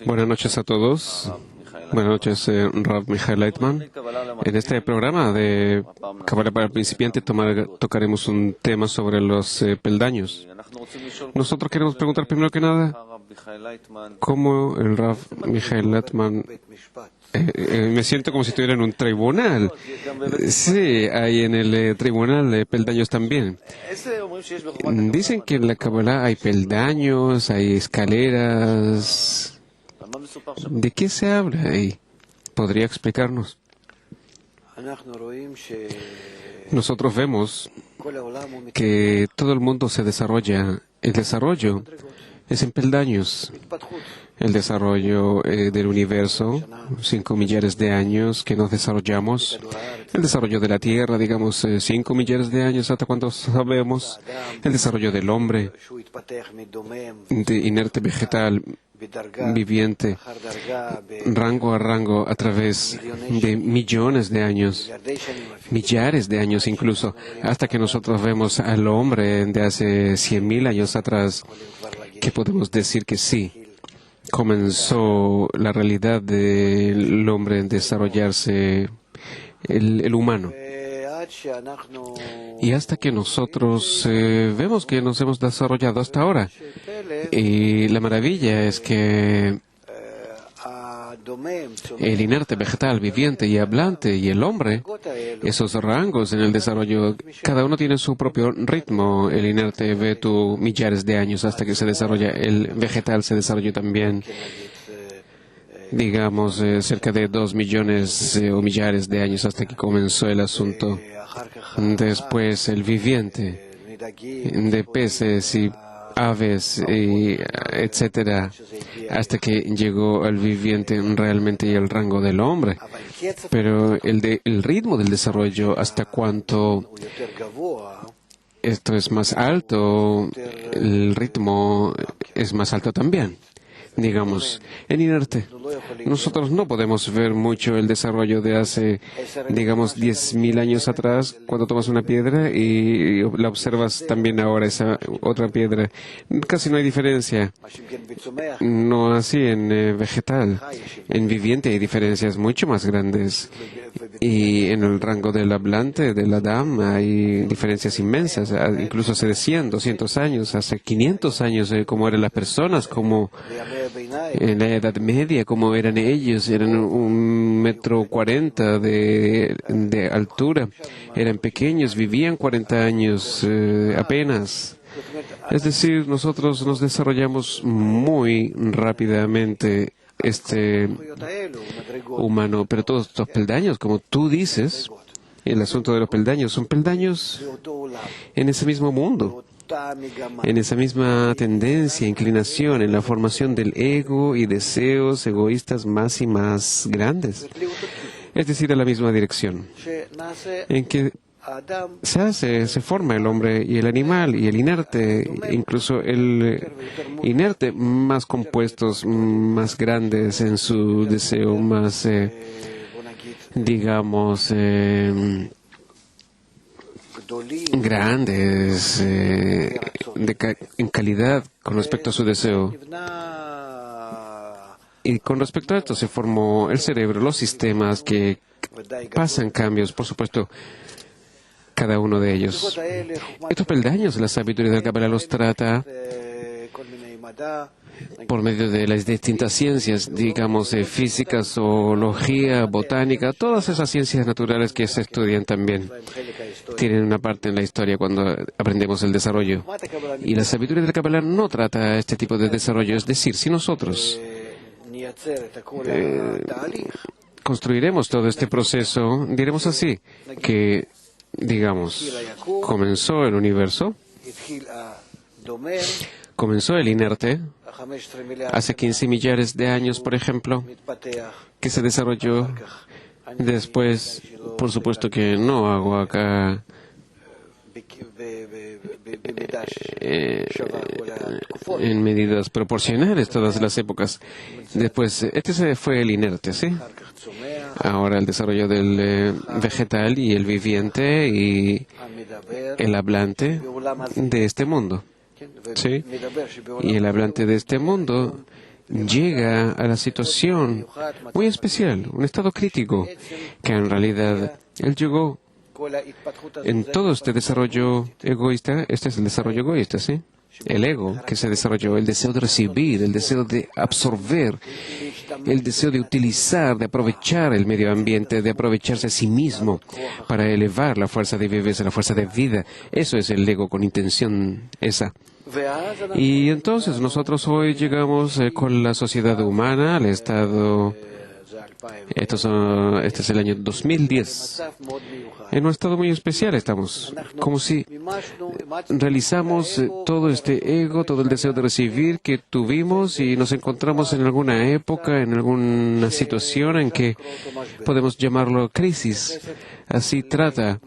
Buenas noches a todos. Buenas noches, Rav Michael Leitman. En este programa de Kabbalah para principiantes tocaremos un tema sobre los peldaños. Nosotros queremos preguntar primero que nada, ¿cómo el Rav Michael Leitman... me siento como si estuviera en un tribunal. Sí, hay en el tribunal de peldaños también. Dicen que en la Kabbalah hay peldaños, hay escaleras. ¿De qué se habla ahí? ¿Podría explicarnos? Nosotros vemos que todo el mundo se desarrolla. El desarrollo es en peldaños. El desarrollo del universo, 5 millares de años que nos desarrollamos. El desarrollo de la Tierra, digamos, 5 millares de años, hasta cuánto sabemos. El desarrollo del hombre, de inerte vegetal, viviente, rango a rango, a través de millones de años, millares de años incluso, hasta que nosotros vemos al hombre de hace 100.000 años atrás, que podemos decir que sí. Comenzó la realidad del hombre en desarrollarse, el humano. Y hasta que nosotros vemos que nos hemos desarrollado hasta ahora. Y la maravilla es que el inerte vegetal, viviente y hablante y el hombre, esos rangos en el desarrollo, cada uno tiene su propio ritmo. El inerte ve millares de años hasta que se desarrolla. El vegetal se desarrolló también, digamos, cerca de 2 millones o millares de años hasta que comenzó el asunto. Después el viviente, de peces y aves, etcétera, hasta que llegó al viviente realmente y el rango del hombre. Pero el ritmo del desarrollo, hasta cuánto esto es más alto, el ritmo es más alto también. Digamos, en inerte, nosotros no podemos ver mucho el desarrollo de hace, digamos, 10.000 años atrás, cuando tomas una piedra y la observas también ahora, esa otra piedra. Casi no hay diferencia. No así en vegetal. En viviente hay diferencias mucho más grandes. Y en el rango del hablante, del Adam, hay diferencias inmensas, incluso hace 100, 200 años, hace 500 años, cómo eran las personas, como en la Edad Media, cómo eran ellos, eran 1,40 m de altura, eran pequeños, vivían 40 años apenas. Es decir, nosotros nos desarrollamos muy rápidamente humano, pero todos estos peldaños, como tú dices, el asunto de los peldaños, son peldaños en ese mismo mundo, en esa misma tendencia, inclinación, en la formación del ego y deseos egoístas más y más grandes, es decir, a la misma dirección, en que se forma el hombre y el animal y el inerte, incluso el inerte, más compuestos, más grandes en su deseo, más, digamos, grandes en calidad con respecto a su deseo. Y con respecto a esto se formó el cerebro, los sistemas que pasan cambios, por supuesto, cada uno de ellos. Estos peldaños, la sabiduría del Kabbalah los trata por medio de las distintas ciencias, digamos, física, zoología, botánica, todas esas ciencias naturales que se estudian también tienen una parte en la historia cuando aprendemos el desarrollo. Y la sabiduría del Kabbalah no trata este tipo de desarrollo, es decir, si nosotros construiremos todo este proceso, diremos así, que digamos, comenzó el universo, comenzó el inerte, hace 15 millares de años, por ejemplo, que se desarrolló. Después, por supuesto que no hago acá en medidas proporcionales todas las épocas. Después, este fue el inerte, ¿sí? Ahora el desarrollo del vegetal y el viviente y el hablante de este mundo. ¿Sí? Y el hablante de este mundo llega a la situación muy especial, un estado crítico, que en realidad él llegó en todo este desarrollo egoísta. Este es el desarrollo egoísta, ¿sí? El ego que se desarrolló, el deseo de recibir, el deseo de absorber, el deseo de utilizar, de aprovechar el medio ambiente, de aprovecharse a sí mismo para elevar la fuerza de vivir, la fuerza de vida. Eso es el ego con intención esa. Y entonces nosotros hoy llegamos con la sociedad humana al estado. Este es el año 2010. En un estado muy especial estamos, como si realizamos todo este ego, todo el deseo de recibir que tuvimos y nos encontramos en alguna época, en alguna situación en que podemos llamarlo crisis. Así trata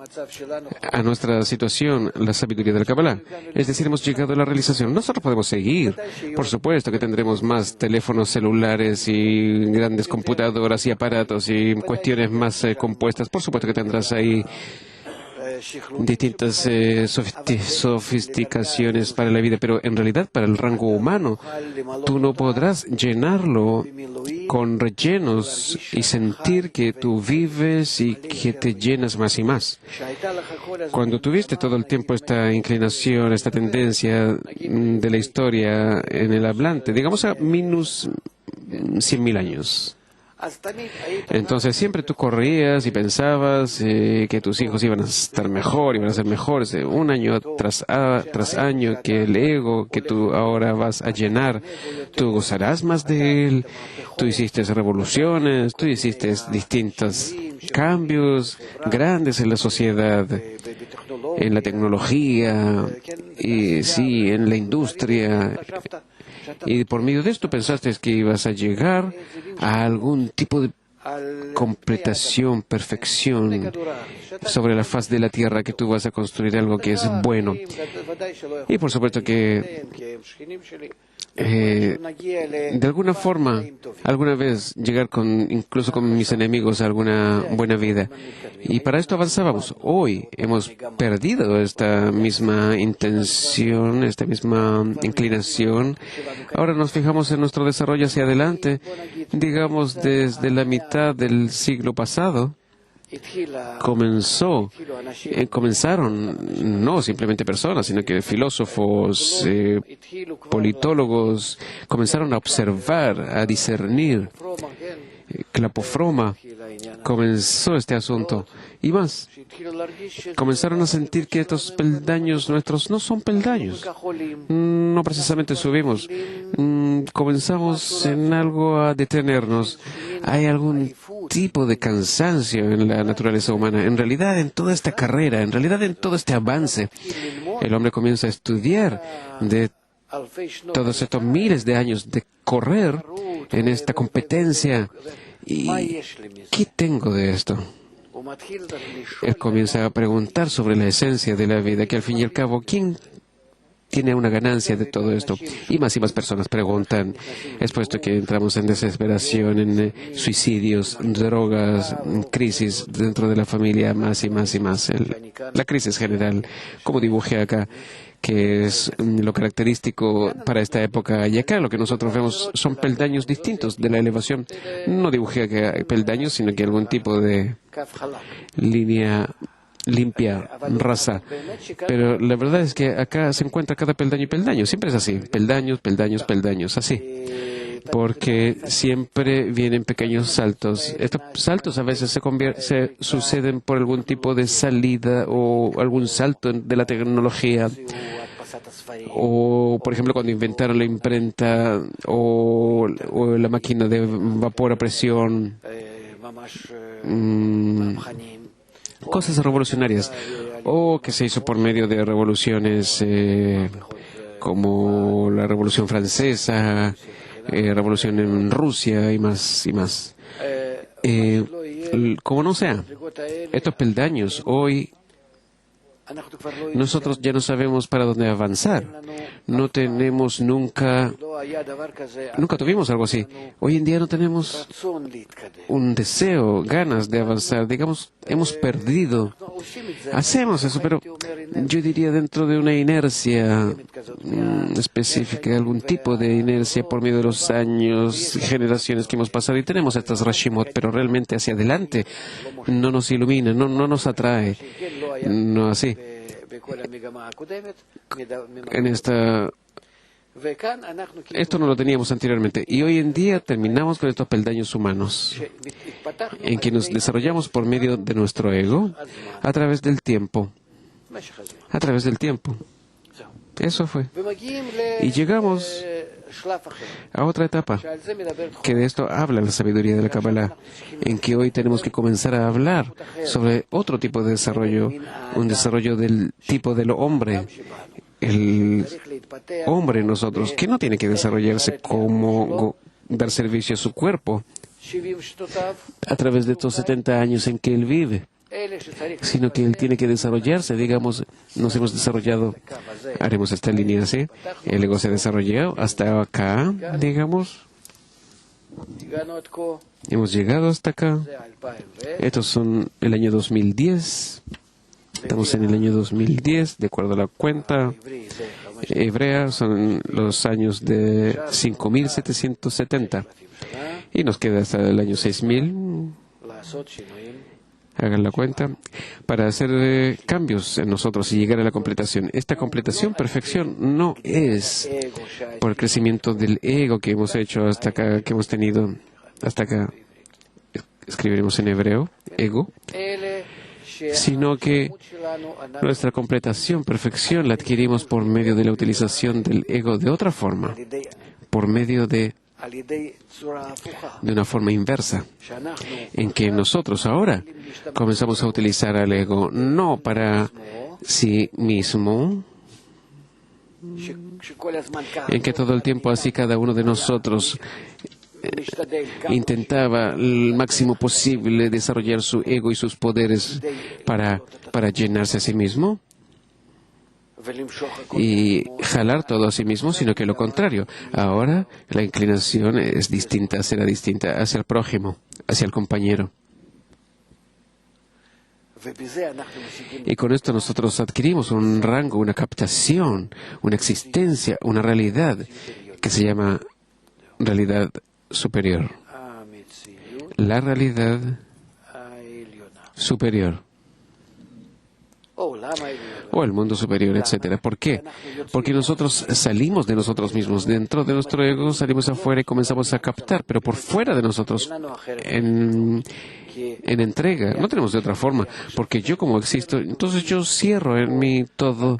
a nuestra situación la sabiduría del Kabbalah. Es decir, hemos llegado a la realización. Nosotros podemos seguir. Por supuesto que tendremos más teléfonos celulares y grandes computadoras y aparatos y cuestiones más compuestas. Por supuesto que tendrás ahí distintas sofisticaciones para la vida, pero en realidad para el rango humano tú no podrás llenarlo con rellenos y sentir que tú vives y que te llenas más y más. Cuando tuviste todo el tiempo esta inclinación, esta tendencia de la historia en el hablante, digamos a minus 100.000 años, entonces siempre tú corrías y pensabas que tus hijos iban a estar mejor, iban a ser mejores, un año tras año, que el ego que tú ahora vas a llenar, tú gozarás más de él. Tú hiciste revoluciones, tú hiciste distintos cambios grandes en la sociedad, en la tecnología, y sí, en la industria. Y por medio de esto pensaste que ibas a llegar a algún tipo de completación, perfección sobre la faz de la tierra, que tú vas a construir algo que es bueno. Y por supuesto que de alguna forma, alguna vez llegar incluso con mis enemigos a alguna buena vida. Y para esto avanzábamos. Hoy hemos perdido esta misma intención, esta misma inclinación. Ahora nos fijamos en nuestro desarrollo hacia adelante, digamos desde la mitad del siglo pasado. Comenzaron no simplemente personas, sino que filósofos, politólogos, comenzaron a observar, a discernir. Clapofroma comenzó este asunto. Y más, comenzaron a sentir que estos peldaños nuestros no son peldaños. No precisamente subimos. Comenzamos en algo a detenernos. Hay algún tipo de cansancio en la naturaleza humana. En realidad, en toda esta carrera, en realidad, en todo este avance, el hombre comienza a estudiar de todos estos miles de años de correr en esta competencia. ¿Y qué tengo de esto? Él comienza a preguntar sobre la esencia de la vida, que al fin y al cabo, ¿quién tiene una ganancia de todo esto? Y más personas preguntan, es puesto que entramos en desesperación, en suicidios, drogas, crisis dentro de la familia, más y más y más. La crisis general, como dibujé acá, que es lo característico para esta época. Y acá lo que nosotros vemos son peldaños distintos de la elevación. No dibujé acá peldaños, sino que algún tipo de línea limpia, rasa. Pero la verdad es que acá se encuentra cada peldaño y peldaño. Siempre es así. Peldaños, peldaños, peldaños. Así. Porque siempre vienen pequeños saltos. Estos saltos a veces se suceden por algún tipo de salida o algún salto de la tecnología. O, por ejemplo, cuando inventaron la imprenta o la máquina de vapor a presión. Cosas revolucionarias. O que se hizo por medio de revoluciones como la Revolución Francesa, revolución en Rusia y más y más. Como no sea, estos peldaños hoy nosotros ya no sabemos para dónde avanzar. No tenemos nunca tuvimos algo así. Hoy en día no tenemos un deseo, ganas de avanzar. Digamos, hemos perdido. Hacemos eso, pero yo diría dentro de una inercia específica, algún tipo de inercia por medio de los años, generaciones que hemos pasado, y tenemos estas Rashimot, pero realmente hacia adelante no nos ilumina, no nos atrae, no así. Esto no lo teníamos anteriormente, y hoy en día terminamos con estos peldaños humanos, en que nos desarrollamos por medio de nuestro ego a través del tiempo. A través del tiempo. Eso fue. Y llegamos a otra etapa, que de esto habla la sabiduría de la Kabbalah, en que hoy tenemos que comenzar a hablar sobre otro tipo de desarrollo, un desarrollo del tipo del hombre. El hombre en nosotros, que no tiene que desarrollarse como dar servicio a su cuerpo a través de estos 70 años en que él vive, sino que él tiene que desarrollarse. Digamos, nos hemos desarrollado, haremos esta línea así, el ego se ha desarrollado hasta acá, digamos, hemos llegado hasta acá. Estos son el año 2010. Estamos en el año 2010, de acuerdo a la cuenta hebrea, son los años de 5.770. Y nos queda hasta el año 6.000, hagan la cuenta, para hacer cambios en nosotros y llegar a la completación. Esta completación, perfección, no es por el crecimiento del ego que hemos hecho hasta acá, que hemos tenido hasta acá. Escribiremos en hebreo, ego, sino que nuestra completación, perfección, la adquirimos por medio de la utilización del ego de otra forma, por medio de una forma inversa, en que nosotros ahora comenzamos a utilizar al ego no para sí mismo, en que todo el tiempo así cada uno de nosotros intentaba el máximo posible desarrollar su ego y sus poderes para llenarse a sí mismo y jalar todo a sí mismo, sino que lo contrario. Ahora la inclinación es distinta, será distinta hacia el prójimo, hacia el compañero. Y con esto nosotros adquirimos un rango, una captación, una existencia, una realidad que se llama realidad superior. La realidad superior. O el mundo superior, etc. ¿Por qué? Porque nosotros salimos de nosotros mismos. Dentro de nuestro ego salimos afuera y comenzamos a captar, pero por fuera de nosotros, en entrega. No tenemos de otra forma, porque yo como existo, entonces yo cierro en mí todo,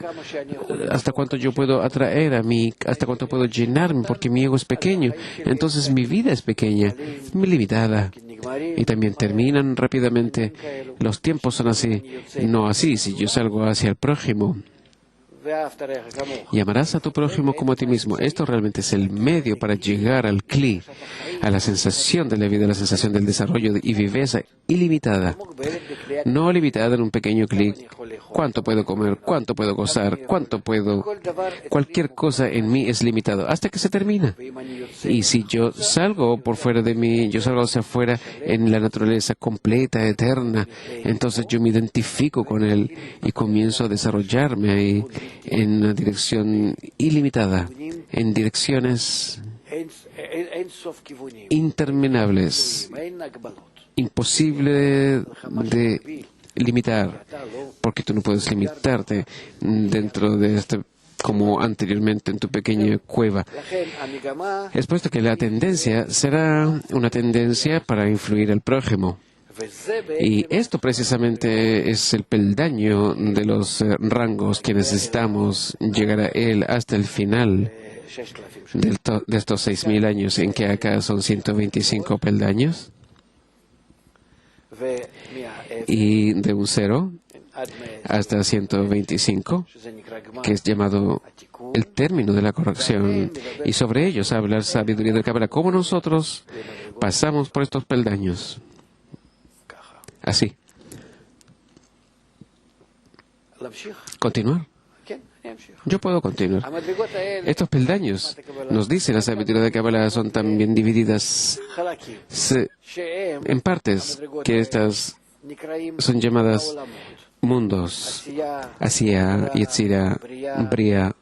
hasta cuánto yo puedo atraer a mí, hasta cuánto puedo llenarme, porque mi ego es pequeño. Entonces mi vida es pequeña, muy limitada. Y también terminan rápidamente. Los tiempos son así, no así. Si yo salgo hacia el prójimo, y amarás a tu prójimo como a ti mismo. Esto realmente es el medio para llegar al Kli, a la sensación de la vida, a la sensación del desarrollo y viveza ilimitada. No limitada en un pequeño Kli. ¿Cuánto puedo comer? ¿Cuánto puedo gozar? ¿Cuánto puedo? Cualquier cosa en mí es limitado hasta que se termina. Y si yo salgo por fuera de mí, yo salgo hacia afuera en la naturaleza completa, eterna, entonces yo me identifico con él y comienzo a desarrollarme ahí en una dirección ilimitada, en direcciones interminables, imposible de limitar, porque tú no puedes limitarte dentro de este, como anteriormente en tu pequeña cueva. Es puesto que la tendencia será una tendencia para influir al prójimo. Y esto precisamente es el peldaño de los rangos que necesitamos llegar a él hasta el final de estos 6.000 años, en que acá son 125 peldaños. Y de un 0 hasta 125, que es llamado el término de la corrección. Y sobre ellos habla la sabiduría del Kabbalah, cómo nosotros pasamos por estos peldaños. Así. ¿Continuar? Yo puedo continuar. Estos peldaños, nos dice la sabiduría de Kabbalah, son también divididas en partes, que estas son llamadas mundos: Asiya, Yetzirah, Bria,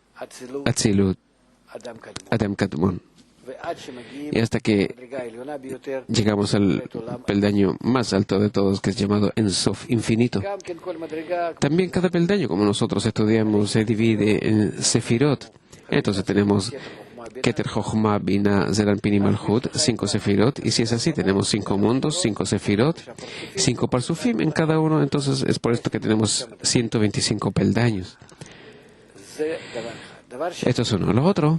Atzilut, Adam Kadmon. Y hasta que llegamos al peldaño más alto de todos, que es llamado En Sof, infinito. También cada peldaño, como nosotros estudiamos, se divide en Sefirot. Entonces tenemos Keter, Jochma, Bina, Zeran, Pin y Malhut, 5 Sefirot. Y si es así, tenemos 5 mundos, 5 Sefirot, 5 Parsufim en cada uno. Entonces es por esto que tenemos 125 peldaños. Esto es uno. Lo otro,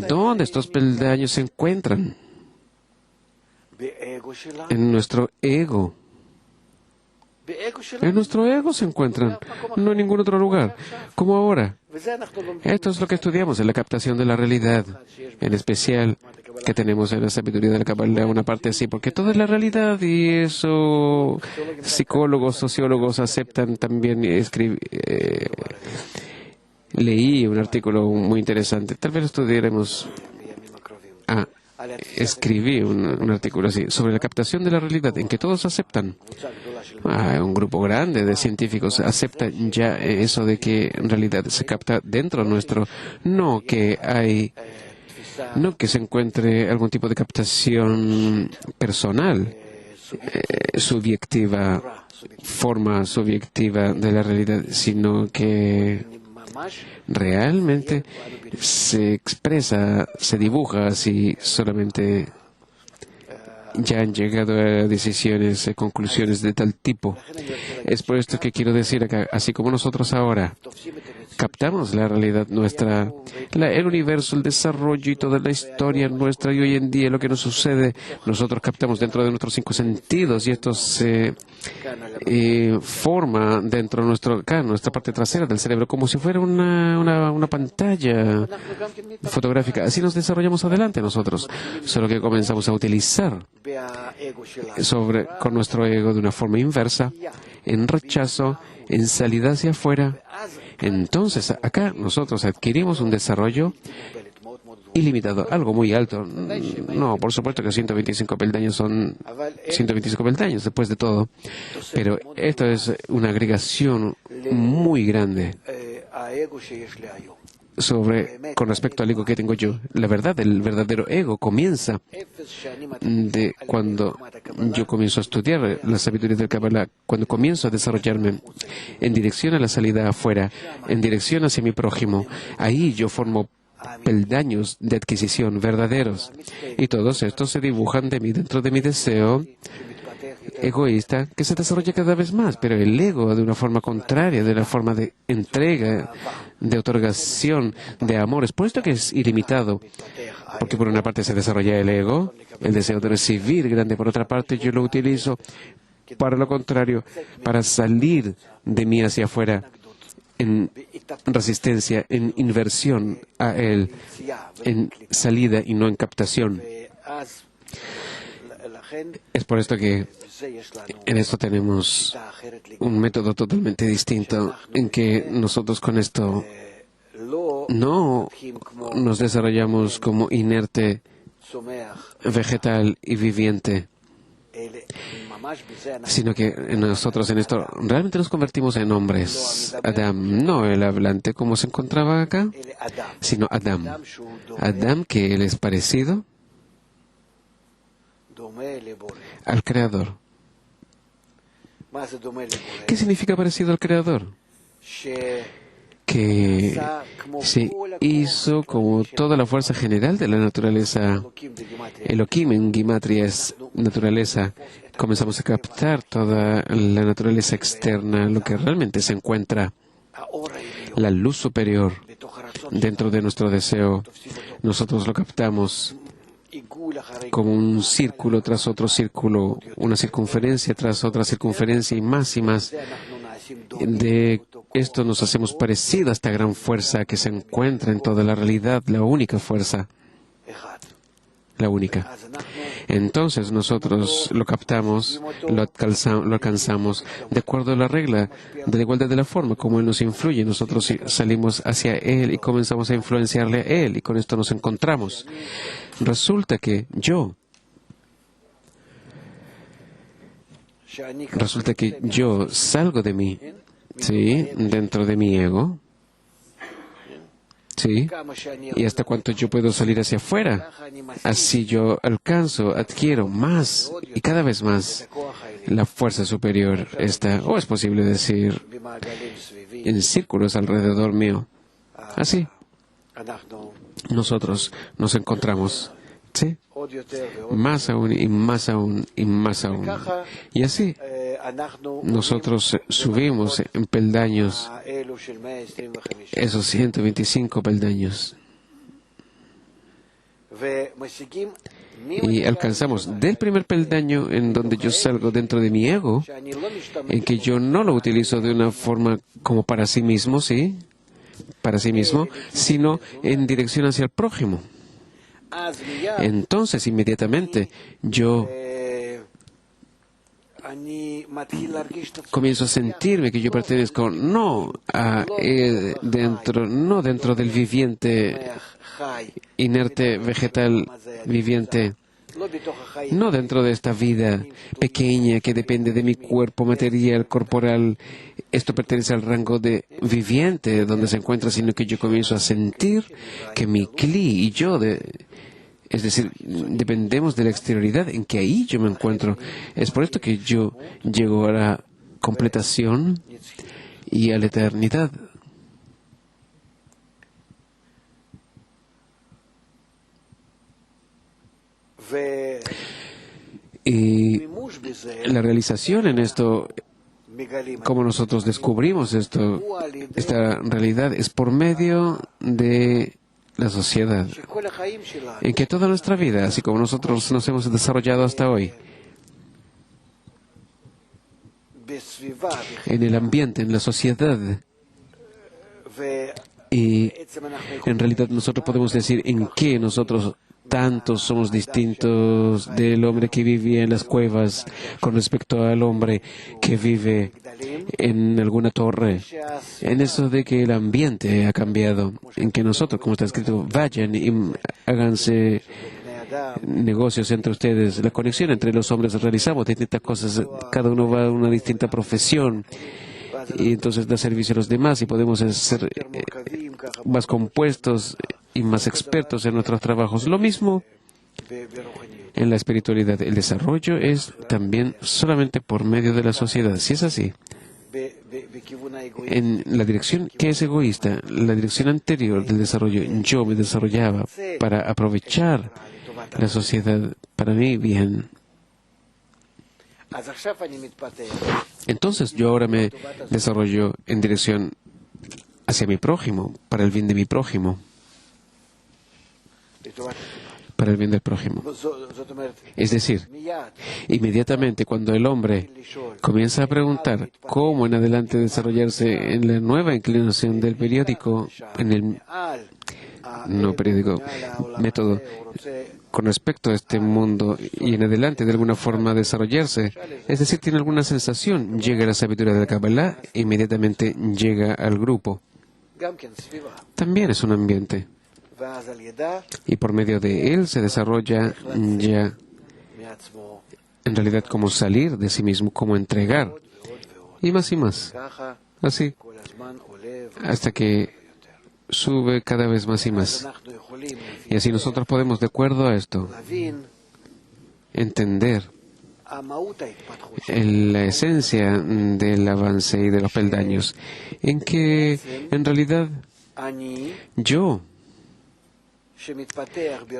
¿dónde estos peldaños se encuentran? En nuestro ego. En nuestro ego se encuentran, no en ningún otro lugar, como ahora. Esto es lo que estudiamos en la captación de la realidad, en especial que tenemos en la sabiduría de la Kabbalah, una parte así, porque toda es la realidad y eso psicólogos, sociólogos aceptan también. Leí un artículo muy interesante, tal vez lo estudiaremos. Escribí un artículo así, sobre la captación de la realidad, en que todos aceptan. Un grupo grande de científicos acepta ya eso de que en realidad se capta dentro nuestro, no que se encuentre algún tipo de captación personal, subjetiva, forma subjetiva de la realidad, sino que realmente se expresa, se dibuja así, solamente ya han llegado a decisiones, conclusiones de tal tipo. Es por esto que quiero decir acá, así como nosotros ahora captamos la realidad nuestra, el universo, el desarrollo y toda la historia nuestra, y hoy en día lo que nos sucede, nosotros captamos dentro de nuestros 5 sentidos, y esto se forma dentro de nuestra parte trasera del cerebro, como si fuera una pantalla fotográfica. Así nos desarrollamos adelante nosotros, solo que comenzamos a utilizar con nuestro ego de una forma inversa, en rechazo, en salida hacia afuera. Entonces, acá nosotros adquirimos un desarrollo ilimitado, algo muy alto. No, por supuesto que 125 peldaños son 125 peldaños después de todo, pero esto es una agregación muy grande con respecto al ego que tengo yo. La verdad, el verdadero ego comienza de cuando yo comienzo a estudiar la sabiduría del Kabbalah, cuando comienzo a desarrollarme en dirección a la salida afuera, en dirección hacia mi prójimo. Ahí yo formo peldaños de adquisición verdaderos, y todos estos se dibujan de mí dentro de mi deseo egoísta, que se desarrolla cada vez más, pero el ego de una forma contraria, de una forma de entrega, de otorgación, de amor. Es por esto que es ilimitado, porque por una parte se desarrolla el ego, el deseo de recibir grande, por otra parte yo lo utilizo para lo contrario, para salir de mí hacia afuera, en resistencia, en inversión a él, en salida y no en captación. Es por esto que en esto tenemos un método totalmente distinto, en que nosotros con esto no nos desarrollamos como inerte, vegetal y viviente, sino que nosotros en esto realmente nos convertimos en hombres. Adam, no el hablante como se encontraba acá, sino Adam. Adam, que él es parecido al Creador. ¿Qué significa parecido al Creador? Que se hizo como toda la fuerza general de la naturaleza. Elohim en Gimatria es naturaleza. Comenzamos a captar toda la naturaleza externa, lo que realmente se encuentra, la luz superior dentro de nuestro deseo. Nosotros lo captamos como un círculo tras otro círculo, una circunferencia tras otra circunferencia, y más y más. De esto nos hacemos parecido a esta gran fuerza que se encuentra en toda la realidad, la única fuerza, la única. Entonces nosotros lo captamos, lo alcanzamos de acuerdo a la regla de la igualdad de la forma, como Él nos influye. Nosotros salimos hacia Él y comenzamos a influenciarle a Él, y con esto nos encontramos. Resulta que yo resulta que yo salgo de mí, ¿sí? Dentro de mi ego, ¿sí? Y hasta cuánto yo puedo salir hacia afuera. Así yo alcanzo, adquiero más y cada vez más la fuerza superior está, o es posible decir, en círculos alrededor mío. Así, nosotros nos encontramos, ¿sí? Más aún y más aún y más aún. Y así, nosotros subimos en peldaños, esos 125 peldaños. Y alcanzamos del primer peldaño en donde yo salgo dentro de mi ego, en que yo no lo utilizo de una forma como para sí mismo, ¿sí? Para sí mismo, sino en dirección hacia el prójimo. Entonces, inmediatamente, yo comienzo a sentirme que yo pertenezco no dentro del viviente inerte vegetal viviente, no dentro de esta vida pequeña que depende de mi cuerpo material, corporal. Esto pertenece al rango de viviente donde se encuentra, sino que yo comienzo a sentir que mi cli y yo, es decir, dependemos de la exterioridad en que ahí yo me encuentro. Es por esto que yo llego a la completación y a la eternidad. Y la realización en esto, como nosotros descubrimos esta realidad, es por medio de la sociedad, en que toda nuestra vida, así como nosotros nos hemos desarrollado hasta hoy, en el ambiente, en la sociedad, y en realidad nosotros podemos decir en qué nosotros tantos somos distintos del hombre que vivía en las cuevas con respecto al hombre que vive en alguna torre. En eso de que el ambiente ha cambiado, en que nosotros, como está escrito, vayan y háganse negocios entre ustedes. La conexión entre los hombres realizamos distintas cosas. Cada uno va a una distinta profesión y entonces da servicio a los demás y podemos ser más compuestos y más expertos en nuestros trabajos. Lo mismo en la espiritualidad. El desarrollo es también solamente por medio de la sociedad. Si es así, en la dirección que es egoísta, la dirección anterior del desarrollo, yo me desarrollaba para aprovechar la sociedad para mi bien. Entonces yo ahora me desarrollo en dirección hacia mi prójimo, para el bien de mi prójimo, para el bien del prójimo. Es decir, inmediatamente cuando el hombre comienza a preguntar cómo en adelante desarrollarse en la nueva inclinación del periódico, en el método, con respecto a este mundo y en adelante de alguna forma desarrollarse, es decir, tiene alguna sensación, llega a la sabiduría de la Kabbalah e inmediatamente llega al grupo. También es un ambiente. Y por medio de él se desarrolla ya en realidad como salir de sí mismo, como entregar, y más, así, hasta que sube cada vez más y más. Y así nosotros podemos, de acuerdo a esto, entender en la esencia del avance y de los peldaños, en que en realidad yo,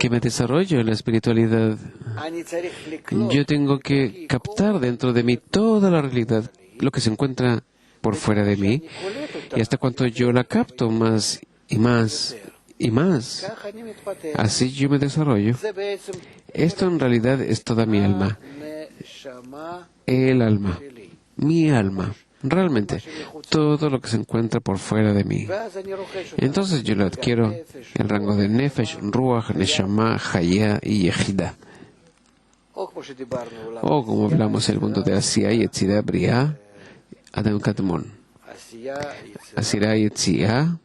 que me desarrollo en la espiritualidad, yo tengo que captar dentro de mí toda la realidad, lo que se encuentra por fuera de mí, y hasta cuanto yo la capto más y más y más, así yo me desarrollo. Esto en realidad es toda mi alma, el alma, mi alma. Realmente, todo lo que se encuentra por fuera de mí. Entonces yo lo adquiero el rango de Nefesh, Ruach, Neshama, Hayah y Yehida. O como hablamos el mundo de Asiya, Yetzirah, Briah, Adam Kadmon. Asirah, Yetzirah,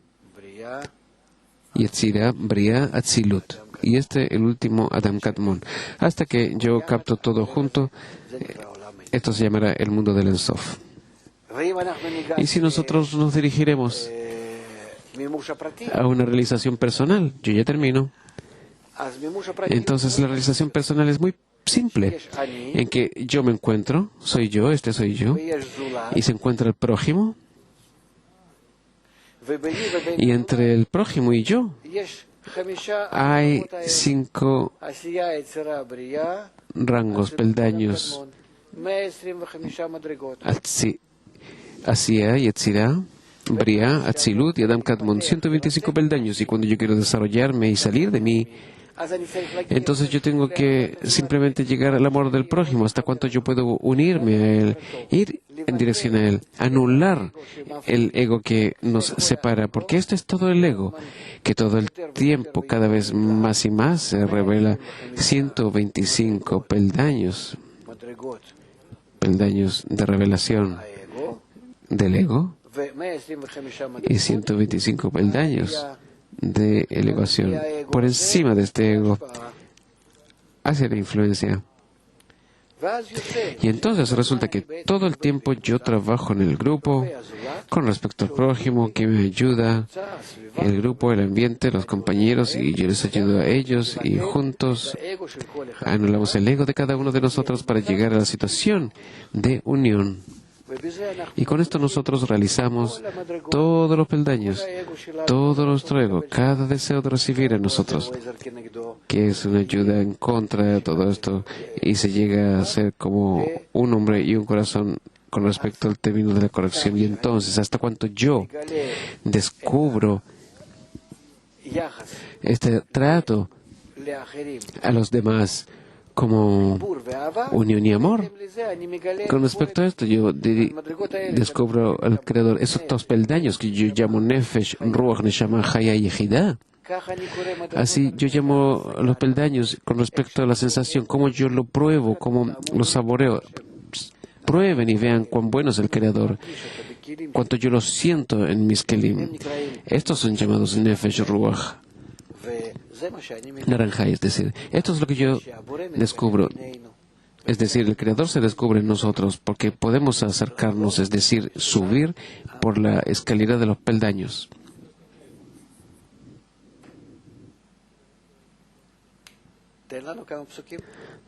Yetzirah, Briah, Atzilut. Y el último, Adam Kadmon. Hasta que yo capto todo junto. Esto se llamará el mundo del Ein Sof. Y si nosotros nos dirigiremos a una realización personal, yo ya termino. Entonces la realización personal es muy simple, en que yo me encuentro, soy yo, este soy yo, y se encuentra el prójimo, y entre el prójimo y yo hay 5 rangos, peldaños: Asiya, Yetzirah, Briah, Atzilut y Adam Kadmon, 125 peldaños. Y cuando yo quiero desarrollarme y salir de mí, entonces yo tengo que simplemente llegar al amor del prójimo. ¿Hasta cuánto yo puedo unirme a él, ir en dirección a él, anular el ego que nos separa? Porque esto es todo el ego, que todo el tiempo, cada vez más y más, se revela 125 peldaños de revelación del ego y 125 peldaños de elevación por encima de este ego hacia la influencia. Y entonces resulta que todo el tiempo yo trabajo en el grupo con respecto al prójimo que me ayuda, el grupo, el ambiente, los compañeros, y yo les ayudo a ellos, y juntos anulamos el ego de cada uno de nosotros para llegar a la situación de unión. Y con esto nosotros realizamos todos los peldaños, todo nuestro ego, cada deseo de recibir a nosotros, que es una ayuda en contra de todo esto, y se llega a ser como un hombre y un corazón con respecto al término de la corrección. Y entonces, hasta cuánto yo descubro este trato a los demás como unión y amor. Con respecto a esto, yo descubro al Creador, esos 2 peldaños que yo llamo Nefesh, Ruach, Neshama, Haya y Yehidah. Así yo llamo los peldaños con respecto a la sensación, cómo yo lo pruebo, cómo lo saboreo. Prueben y vean cuán bueno es el Creador, cuánto yo lo siento en mis kelim. Estos son llamados Nefesh, Ruach, naranja, es decir, esto es lo que yo descubro. Es decir, el Creador se descubre en nosotros porque podemos acercarnos, es decir, subir por la escalera de los peldaños.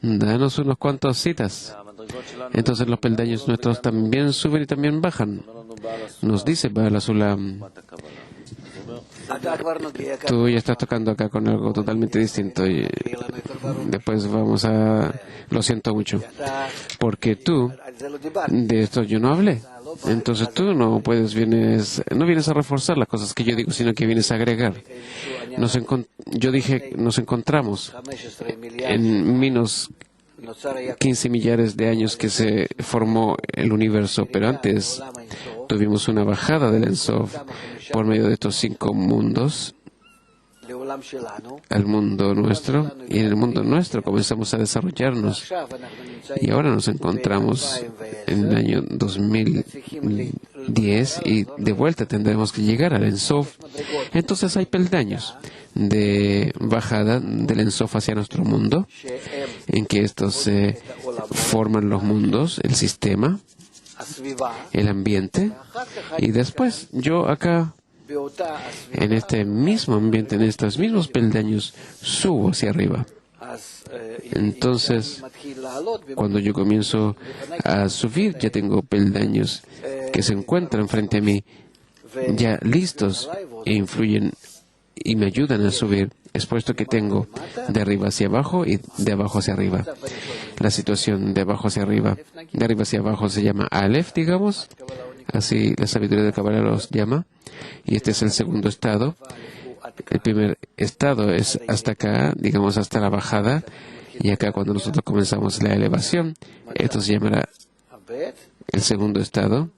Danos unos cuantos citas. Entonces los peldaños nuestros también suben y también bajan. Nos dice Baal HaSulam: tú ya estás tocando acá con algo totalmente distinto, y después vamos a... Lo siento mucho, porque tú, de esto yo no hablé. Entonces tú no vienes a reforzar las cosas que yo digo, sino que vienes a agregar. Yo dije, nos encontramos en menos 15 millares de años que se formó el universo, pero antes tuvimos una bajada del Ein Sof por medio de estos 5 mundos al mundo nuestro, y en el mundo nuestro comenzamos a desarrollarnos, y ahora nos encontramos en el año 2010 y de vuelta tendremos que llegar al Ein Sof. Entonces hay peldaños de bajada del Ein Sof hacia nuestro mundo, en que estos se forman los mundos, el sistema, el ambiente, y después yo acá, en este mismo ambiente, en estos mismos peldaños, subo hacia arriba. Entonces, cuando yo comienzo a subir, ya tengo peldaños que se encuentran frente a mí, ya listos, e influyen y me ayudan a subir, expuesto que tengo de arriba hacia abajo y de abajo hacia arriba. La situación de abajo hacia arriba, de arriba hacia abajo, se llama Aleph, digamos, así la sabiduría de Kabbalah los llama, y este es el segundo estado. El primer estado es hasta acá, digamos hasta la bajada, y acá cuando nosotros comenzamos la elevación, esto se llamará el segundo estado,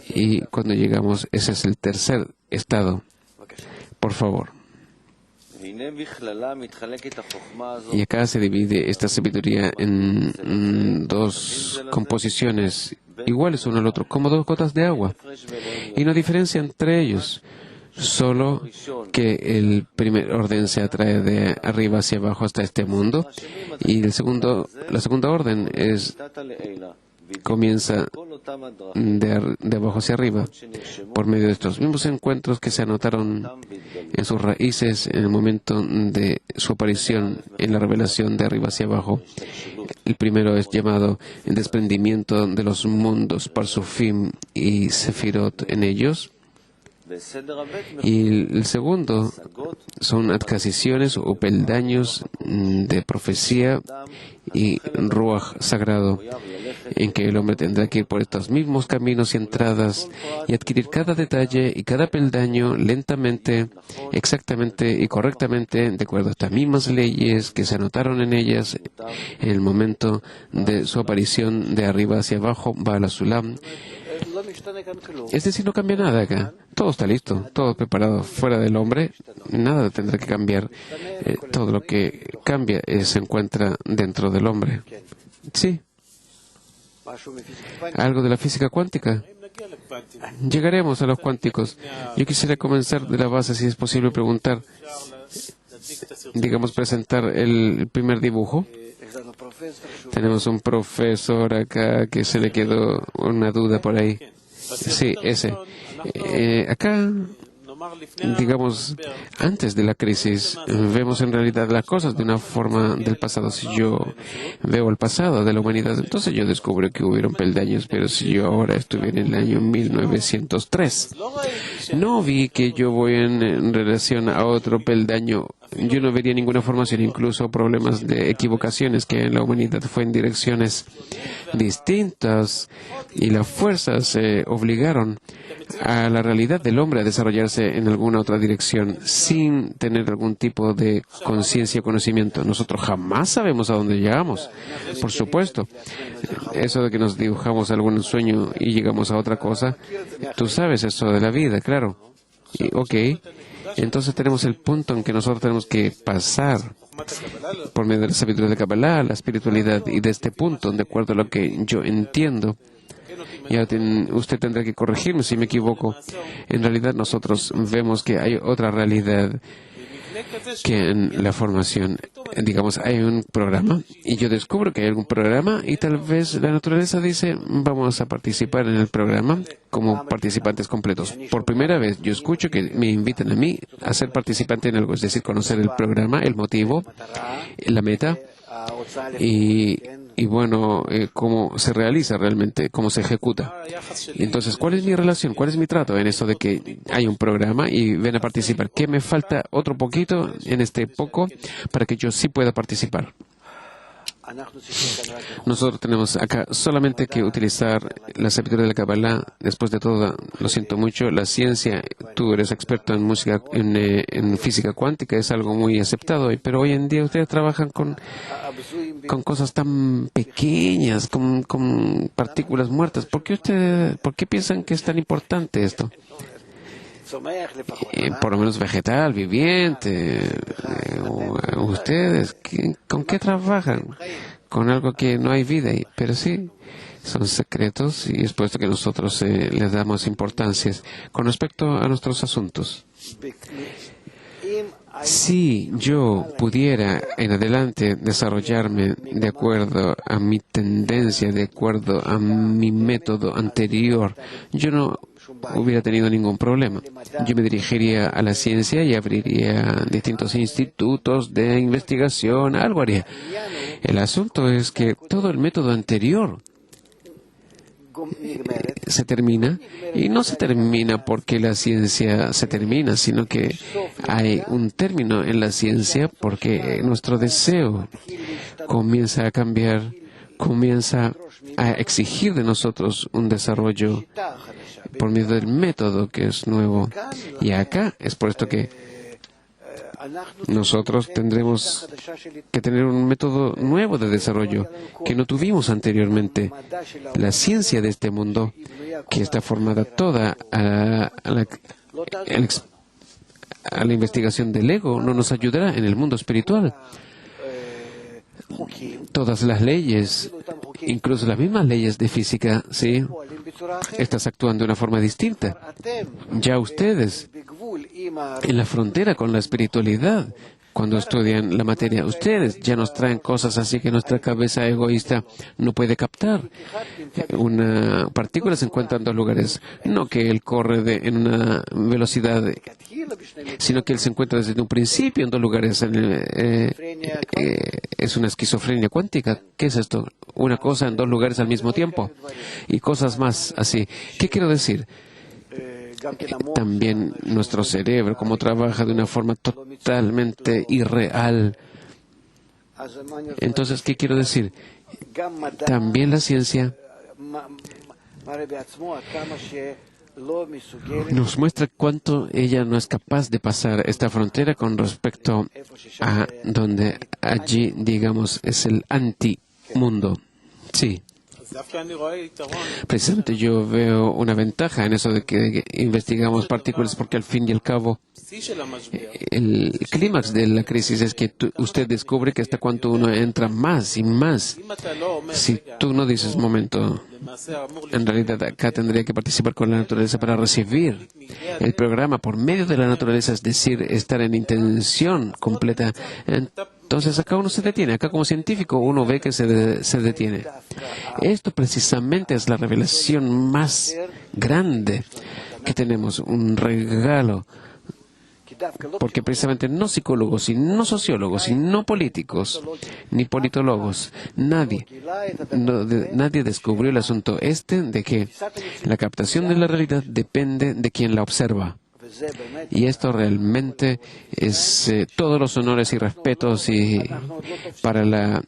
y cuando llegamos, ese es el tercer estado. Por favor. Y acá se divide esta sabiduría en 2 composiciones iguales uno al otro, como 2 gotas de agua, y no diferencia entre ellos, solo que el primer orden se atrae de arriba hacia abajo hasta este mundo, y la segunda orden es comienza de abajo hacia arriba, por medio de estos mismos encuentros que se anotaron en sus raíces en el momento de su aparición en la revelación de arriba hacia abajo. El primero es llamado el desprendimiento de los mundos, Parsufim y Sefirot en ellos. Y el segundo son adquisiciones o peldaños de profecía y ruaj sagrado, en que el hombre tendrá que ir por estos mismos caminos y entradas y adquirir cada detalle y cada peldaño lentamente, exactamente y correctamente, de acuerdo a estas mismas leyes que se anotaron en ellas en el momento de su aparición de arriba hacia abajo, Baal Sulam. Es decir, no cambia nada acá. Todo está listo, todo preparado. Fuera del hombre, nada tendrá que cambiar. Todo lo que cambia se encuentra dentro del hombre. Sí. Algo de la física cuántica. Llegaremos a los cuánticos. Yo quisiera comenzar de la base, si es posible preguntar, digamos, presentar el primer dibujo. Tenemos un profesor acá que se le quedó una duda por ahí. Sí, ese. Acá, digamos, antes de la crisis, vemos en realidad las cosas de una forma del pasado. Si yo veo el pasado de la humanidad, entonces yo descubro que hubieron peldaños, pero si yo ahora estuviera en el año 1903, no vi que yo voy en relación a otro peldaño. Yo no vería ninguna formación, incluso problemas de equivocaciones que en la humanidad fue en direcciones distintas y las fuerzas obligaron a la realidad del hombre a desarrollarse en alguna otra dirección sin tener algún tipo de conciencia o conocimiento. Nosotros jamás sabemos a dónde llegamos, por supuesto. Eso de que nos dibujamos algún sueño y llegamos a otra cosa, tú sabes eso de la vida, claro. Y, entonces tenemos el punto en que nosotros tenemos que pasar por medio de la sabiduría de Kabbalah, la espiritualidad, y de este punto, de acuerdo a lo que yo entiendo, ya usted tendrá que corregirme si me equivoco. En realidad nosotros vemos que hay otra realidad que en la formación. Digamos, hay un programa y yo descubro que hay algún programa y tal vez la naturaleza dice, vamos a participar en el programa como participantes completos. Por primera vez yo escucho que me invitan a mí a ser participante en algo, es decir, conocer el programa, el motivo, la meta y bueno, cómo se realiza realmente, cómo se ejecuta. Entonces, ¿cuál es mi relación? ¿Cuál es mi trato en eso de que hay un programa y ven a participar? ¿Qué me falta otro poquito en este poco para que yo sí pueda participar? Nosotros tenemos acá solamente que utilizar la sabiduría de la Kabbalah. Después de todo, lo siento mucho, la ciencia, tú eres experto en música, en física cuántica, es algo muy aceptado hoy, pero hoy en día ustedes trabajan con cosas tan pequeñas, con partículas muertas. ¿Por qué piensan que es tan importante esto? Por lo menos vegetal, viviente. ¿Ustedes con qué trabajan? Con algo que no hay vida ahí. Pero sí, son secretos y es por esto que nosotros les damos importancia con respecto a nuestros asuntos. Si yo pudiera en adelante desarrollarme de acuerdo a mi tendencia, de acuerdo a mi método anterior, yo no hubiera tenido ningún problema. Yo me dirigiría a la ciencia y abriría distintos institutos de investigación, algo haría. El asunto es que todo el método anterior se termina, y no se termina porque la ciencia se termina, sino que hay un término en la ciencia porque nuestro deseo comienza a cambiar, comienza a exigir de nosotros un desarrollo por medio del método que es nuevo. Y acá es por esto que nosotros tendremos que tener un método nuevo de desarrollo que no tuvimos anteriormente. La ciencia de este mundo, que está formada toda a la investigación del ego, no nos ayudará en el mundo espiritual. Todas las leyes, incluso las mismas leyes de física, sí, estas actúan de una forma distinta. Ya ustedes, en la frontera con la espiritualidad, cuando estudian la materia. Ustedes ya nos traen cosas así que nuestra cabeza egoísta no puede captar. Una partícula se encuentra en dos lugares. No que él corre en una velocidad, sino que él se encuentra desde un principio en dos lugares. Es una esquizofrenia cuántica. ¿Qué es esto? Una cosa en dos lugares al mismo tiempo. Y cosas más así. ¿Qué quiero decir? También nuestro cerebro, como trabaja de una forma totalmente irreal. Entonces, ¿qué quiero decir? También la ciencia nos muestra cuánto ella no es capaz de pasar esta frontera con respecto a donde allí, digamos, es el antimundo. Sí. Precisamente yo veo una ventaja en eso de que investigamos partículas, porque al fin y al cabo el clímax de la crisis es que usted descubre que hasta cuando uno entra más y más. Si tú no dices, momento, en realidad acá tendría que participar con la naturaleza para recibir el programa por medio de la naturaleza, es decir, estar en intención completa. Entonces acá uno se detiene, acá como científico uno ve que se detiene. Esto precisamente es la revelación más grande que tenemos, un regalo. Porque precisamente no psicólogos, y no sociólogos, y no políticos, ni politólogos, nadie descubrió el asunto de que la captación de la realidad depende de quien la observa. Y esto realmente es todos los honores y respetos para la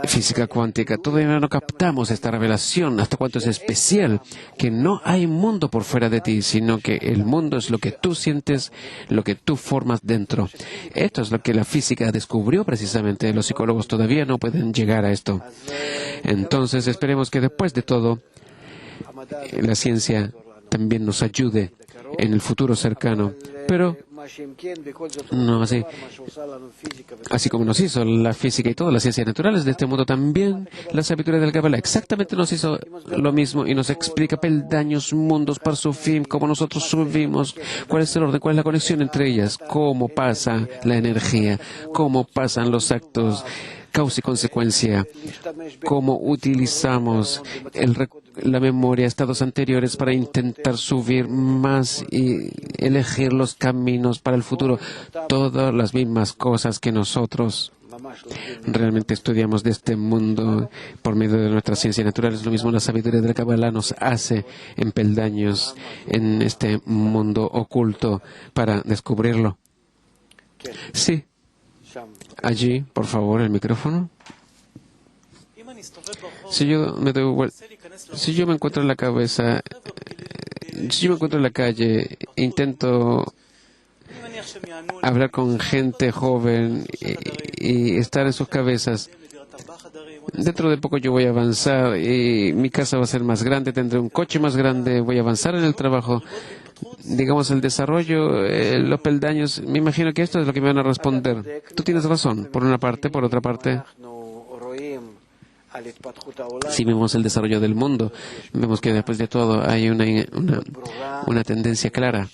física cuántica. Todavía no captamos esta revelación, hasta cuánto es especial, que no hay mundo por fuera de ti, sino que el mundo es lo que tú sientes, lo que tú formas dentro. Esto es lo que la física descubrió precisamente. Los psicólogos todavía no pueden llegar a esto. Entonces esperemos que después de todo la ciencia también nos ayude en el futuro cercano, pero no así como nos hizo la física y todas las ciencias naturales de este mundo, también la sabiduría del Kabbalah exactamente nos hizo lo mismo y nos explica peldaños, mundos, parsufim, cómo nosotros subimos, cuál es el orden, cuál es la conexión entre ellas, cómo pasa la energía, cómo pasan los actos, causa y consecuencia, cómo utilizamos la memoria, estados anteriores para intentar subir más y elegir los caminos para el futuro. Todas las mismas cosas que nosotros realmente estudiamos de este mundo por medio de nuestra ciencia natural. Es lo mismo la sabiduría de la Kabbalah nos hace en peldaños en este mundo oculto para descubrirlo. Sí. Allí, por favor, el micrófono. Si yo me encuentro en la cabeza, si yo me encuentro en la calle, intento hablar con gente joven y estar en sus cabezas. Dentro de poco yo voy a avanzar y mi casa va a ser más grande, tendré un coche más grande, voy a avanzar en el trabajo. Digamos, el desarrollo, los peldaños, me imagino que esto es lo que me van a responder. Tú tienes razón, por una parte, por otra parte. Si vemos el desarrollo del mundo, vemos que después de todo hay una tendencia clara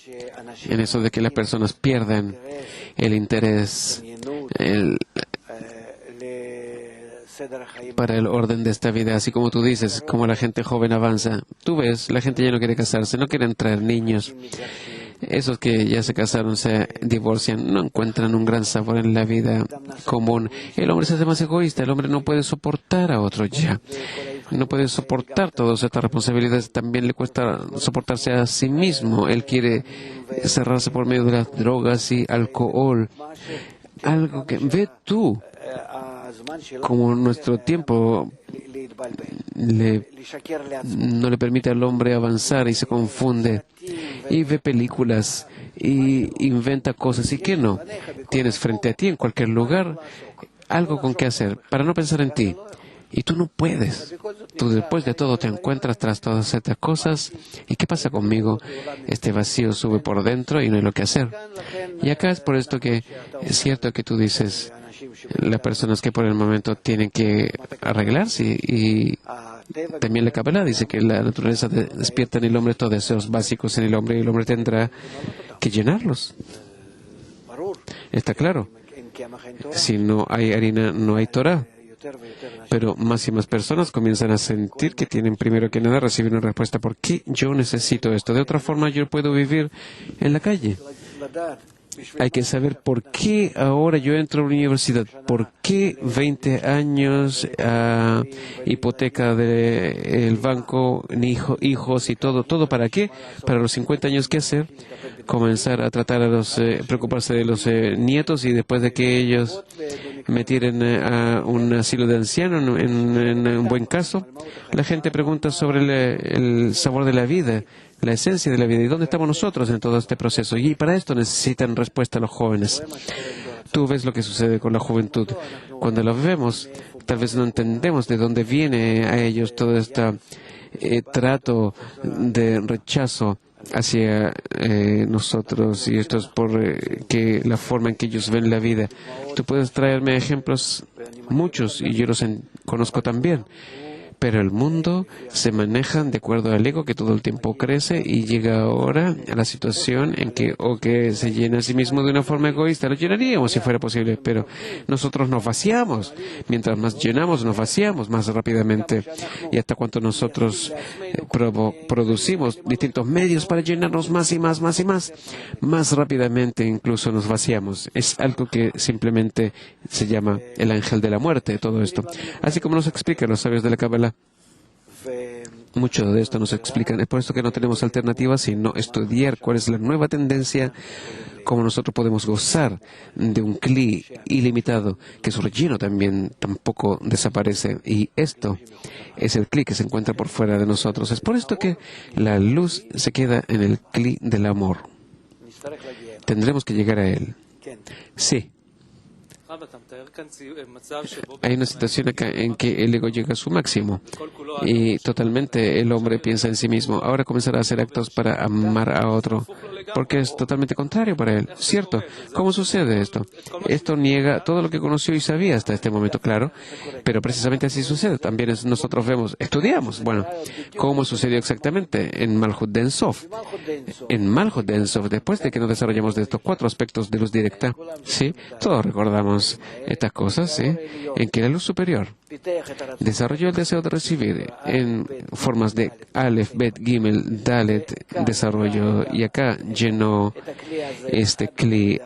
en eso de que las personas pierden el interés para el orden de esta vida, así como tú dices, como la gente joven avanza. Tú ves, la gente ya no quiere casarse, no quieren traer niños. Esos que ya se casaron, se divorcian, no encuentran un gran sabor en la vida común. El hombre se hace más egoísta, el hombre no puede soportar a otro ya. No puede soportar todas estas responsabilidades, también le cuesta soportarse a sí mismo. Él quiere cerrarse por medio de las drogas y alcohol. Algo que ve tú, como nuestro tiempo no le permite al hombre avanzar y se confunde y ve películas y inventa cosas. ¿Y qué no? Tienes frente a ti en cualquier lugar algo con qué hacer para no pensar en ti. Y tú no puedes. Tú después de todo te encuentras tras todas estas cosas. ¿Y qué pasa conmigo? Este vacío sube por dentro y no hay lo que hacer. Y acá es por esto que es cierto que tú dices, las personas que por el momento tienen que arreglarse, y también la Kabbalah dice que la naturaleza despierta en el hombre todos deseos básicos en el hombre y el hombre tendrá que llenarlos. Está claro. Si no hay harina, no hay Torah. Pero más y más personas comienzan a sentir que tienen primero que nada recibir una respuesta. ¿Por qué yo necesito esto? De otra forma yo puedo vivir en la calle. Hay que saber por qué ahora yo entro a la universidad, por qué 20 años hipoteca del banco, hijos y todo para qué, para los 50 años qué hacer, comenzar a tratar preocuparse de los nietos y después de que ellos me tiren a un asilo de ancianos, en un buen caso, la gente pregunta sobre el sabor de la vida, la esencia de la vida y dónde estamos nosotros en todo este proceso. Y para esto necesitan respuesta los jóvenes. Tú ves lo que sucede con la juventud. Cuando lo vemos, tal vez no entendemos de dónde viene a ellos todo este trato de rechazo hacia nosotros, y esto es por que la forma en que ellos ven la vida. Tú puedes traerme ejemplos muchos y yo los conozco también. Pero el mundo se maneja de acuerdo al ego que todo el tiempo crece y llega ahora a la situación en que o que se llena a sí mismo de una forma egoísta. Lo llenaríamos si fuera posible, pero nosotros nos vaciamos. Mientras más llenamos, nos vaciamos más rápidamente. Y hasta cuanto nosotros producimos distintos medios para llenarnos más y más rápidamente incluso nos vaciamos. Es algo que simplemente se llama el ángel de la muerte, todo esto. Así como nos explican los sabios de la Cábala. Mucho de esto nos explican. Es por esto que no tenemos alternativa sino estudiar cuál es la nueva tendencia, cómo nosotros podemos gozar de un cli ilimitado, que su relleno también tampoco desaparece. Y esto es el cli que se encuentra por fuera de nosotros. Es por esto que la luz se queda en el cli del amor. Tendremos que llegar a él. Sí. Hay una situación acá en que el ego llega a su máximo y totalmente el hombre piensa en sí mismo. Ahora comenzará a hacer actos para amar a otro, porque es totalmente contrario para él. ¿Cierto? ¿Cómo sucede esto? Esto niega todo lo que conoció y sabía hasta este momento, claro, pero precisamente así sucede. También nosotros estudiamos. Bueno, ¿cómo sucedió exactamente? En Malhut de Ensof. En Malhut de Ensof, después de que nos desarrollamos de estos 4 aspectos de luz directa, ¿sí? Todos recordamos estas cosas, ¿sí? En que la luz superior desarrolló el deseo de recibir en formas de Aleph, Bet, Gimel, Dalet, desarrollo, y acá llenó este Kli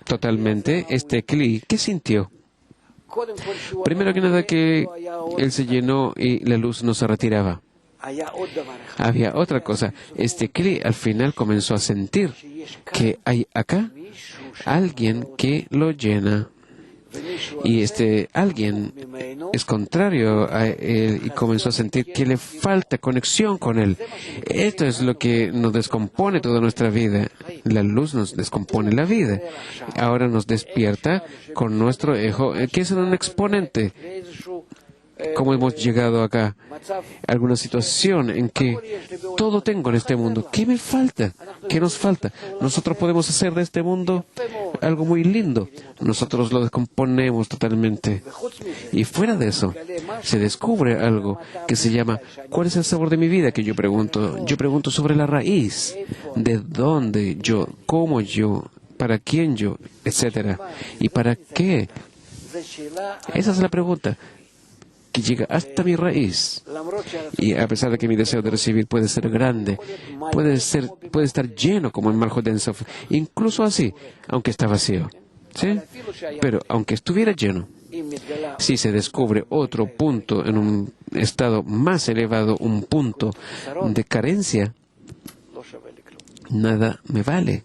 totalmente. Este Kli, ¿qué sintió? Primero que nada que él se llenó y la luz no se retiraba. Había otra cosa. Este Kli al final comenzó a sentir que hay acá alguien que lo llena. Y este alguien es contrario a él y comenzó a sentir que le falta conexión con él. Esto es lo que nos descompone toda nuestra vida. La luz nos descompone la vida. Ahora nos despierta con nuestro ego, que es un exponente. ¿Cómo hemos llegado acá? Alguna situación en que todo tengo en este mundo. ¿Qué me falta? ¿Qué nos falta? Nosotros podemos hacer de este mundo algo muy lindo. Nosotros lo descomponemos totalmente. Y fuera de eso, se descubre algo que se llama ¿cuál es el sabor de mi vida? Que yo pregunto. Yo pregunto sobre la raíz. ¿De dónde yo? ¿Cómo yo? ¿Para quién yo? Etcétera. ¿Y para qué? Esa es la pregunta que llega hasta mi raíz. Y a pesar de que mi deseo de recibir puede ser grande, puede estar lleno como en Malhut de Ensof, incluso así, aunque está vacío. ¿Sí? Pero aunque estuviera lleno, si se descubre otro punto en un estado más elevado, un punto de carencia, nada me vale.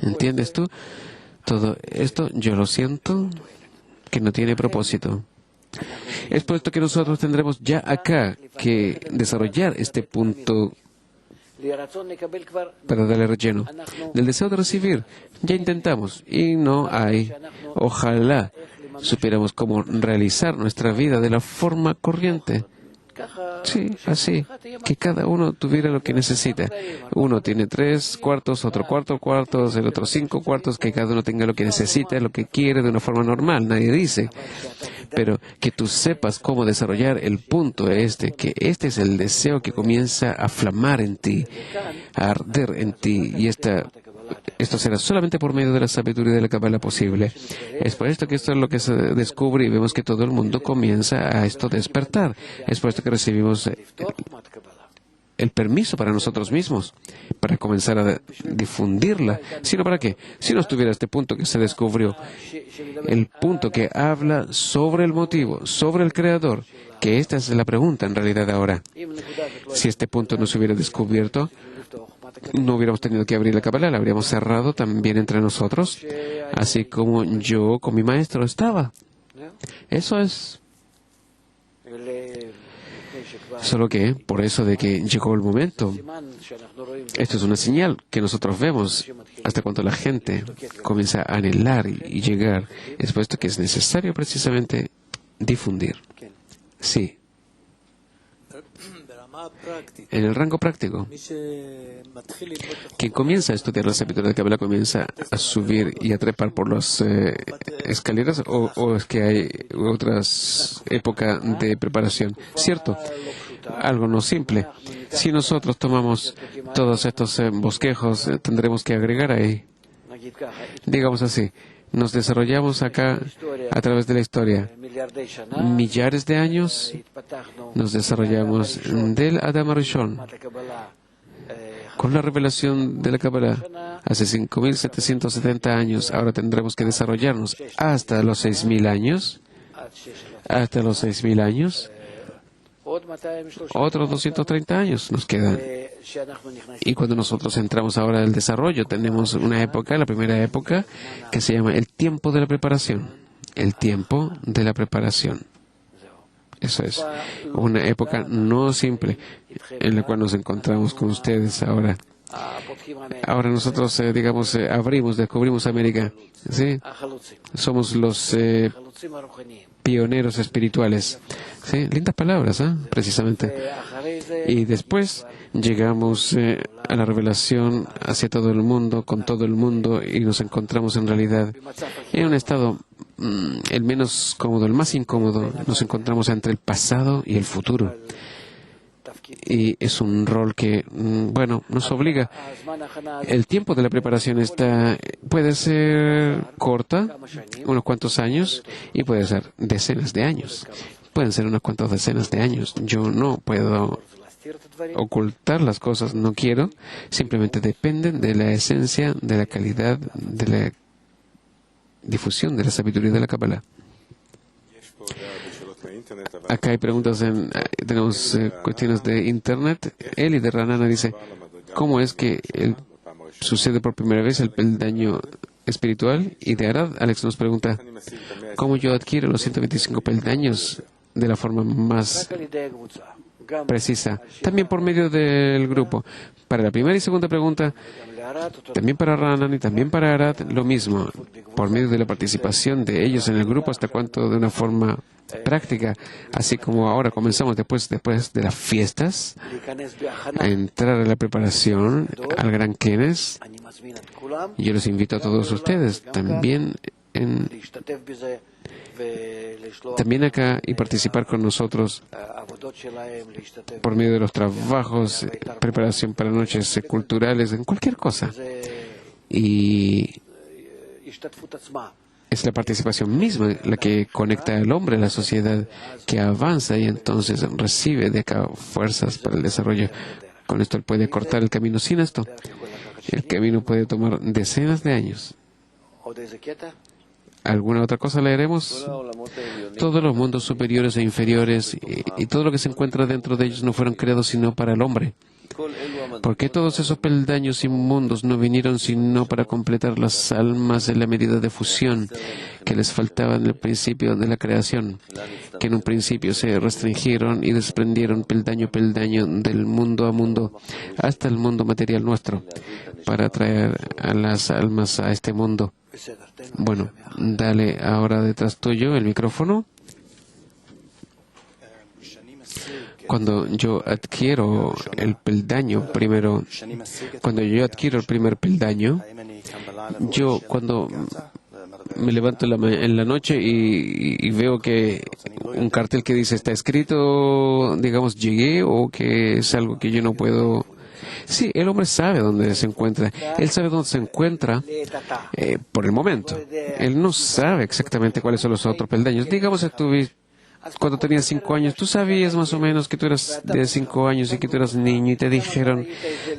¿Entiendes tú? Todo esto yo lo siento que no tiene propósito. Es por esto que nosotros tendremos ya acá que desarrollar este punto para darle relleno. Del deseo de recibir, ya intentamos y no hay. Ojalá supiéramos cómo realizar nuestra vida de la forma corriente. Sí, así, que cada uno tuviera lo que necesita. Uno tiene 3 cuartos, otro 4 cuartos, el otro 5 cuartos, que cada uno tenga lo que necesita, lo que quiere de una forma normal, nadie dice. Pero que tú sepas cómo desarrollar el punto que este es el deseo que comienza a flamar en ti, a arder en ti, y esta esto será solamente por medio de la sabiduría de la Kabbalah posible. Es por esto que esto es lo que se descubre y vemos que todo el mundo comienza a esto despertar. Es por esto que recibimos el permiso para nosotros mismos, para comenzar a difundirla. ¿Sino para qué? Si no estuviera este punto que se descubrió, el punto que habla sobre el motivo, sobre el Creador, que esta es la pregunta en realidad ahora. Si este punto no se hubiera descubierto, no hubiéramos tenido que abrir la Kabbalah, la habríamos cerrado también entre nosotros, así como yo con mi maestro estaba. Eso es. Solo que, por eso de que llegó el momento, esto es una señal que nosotros vemos hasta cuando la gente comienza a anhelar y llegar. Es por esto que es necesario precisamente difundir. Sí. En el rango práctico, quien comienza a estudiar la sabiduría de Kabbalah comienza a subir y a trepar por las escaleras, o es que hay otras épocas de preparación. ¿Cierto? Algo no simple. Si nosotros tomamos todos estos bosquejos, tendremos que agregar ahí. Digamos así, nos desarrollamos acá a través de la historia. Millares de años nos desarrollamos del Adam Rishon con la revelación de la Kabbalah hace 5.770 años. Ahora tendremos que desarrollarnos hasta los 6.000 años. Hasta los 6.000 años. Otros 230 años nos quedan. Y cuando nosotros entramos ahora al desarrollo, tenemos una época, la primera época, que se llama el tiempo de la preparación. El tiempo de la preparación. Eso es. Una época no simple en la cual nos encontramos con ustedes ahora. Ahora nosotros, abrimos, descubrimos América. ¿Sí? Somos los pioneros espirituales. ¿Sí? Lindas palabras, precisamente. Y después llegamos a la revelación hacia todo el mundo, con todo el mundo, y nos encontramos en realidad en un estado el menos cómodo, el más incómodo. Nos encontramos entre el pasado y el futuro. Y es un rol que, nos obliga. El tiempo de la preparación puede ser corta, unos cuantos años, y puede ser decenas de años. Pueden ser unas cuantas decenas de años. Yo no puedo ocultar las cosas, no quiero. Simplemente dependen de la esencia, de la calidad, de la difusión de la sabiduría de la Kabbalah. Acá hay preguntas, tenemos cuestiones de Internet. Eli de Ranana dice, ¿cómo es que sucede por primera vez el peldaño espiritual? Y de Arad, Alex nos pregunta, ¿cómo yo adquiero los 125 peldaños de la forma más precisa? También por medio del grupo. Para la primera y segunda pregunta, también para Ranan y también para Arad, lo mismo. Por medio de la participación de ellos en el grupo, hasta cuanto de una forma práctica, así como ahora comenzamos después de las fiestas, a entrar a la preparación al Gran Kenes. Yo los invito a todos ustedes también acá y participar con nosotros por medio de los trabajos, preparación para noches culturales, en cualquier cosa. Y es la participación misma la que conecta al hombre a la sociedad, que avanza y entonces recibe de acá fuerzas para el desarrollo. Con esto él puede cortar el camino. Sin esto, el camino puede tomar decenas de años. ¿Alguna otra cosa leeremos? Todos los mundos superiores e inferiores y todo lo que se encuentra dentro de ellos no fueron creados sino para el hombre. ¿Por qué todos esos peldaños inmundos no vinieron sino para completar las almas en la medida de fusión que les faltaba en el principio de la creación? Que en un principio se restringieron y desprendieron peldaño a peldaño del mundo a mundo hasta el mundo material nuestro para traer a las almas a este mundo. Bueno, dale ahora detrás tuyo el micrófono. Cuando yo adquiero el peldaño primero, cuando yo adquiero el primer peldaño, yo cuando me levanto en la noche y veo que un cartel que dice está escrito, digamos, llegué, o que es algo que yo no puedo Sí, el hombre sabe dónde se encuentra. Él sabe dónde se encuentra por el momento. Él no sabe exactamente cuáles son los otros peldaños. Digamos, cuando tenías 5 años, tú sabías más o menos que tú eras de 5 años y que tú eras niño y te dijeron,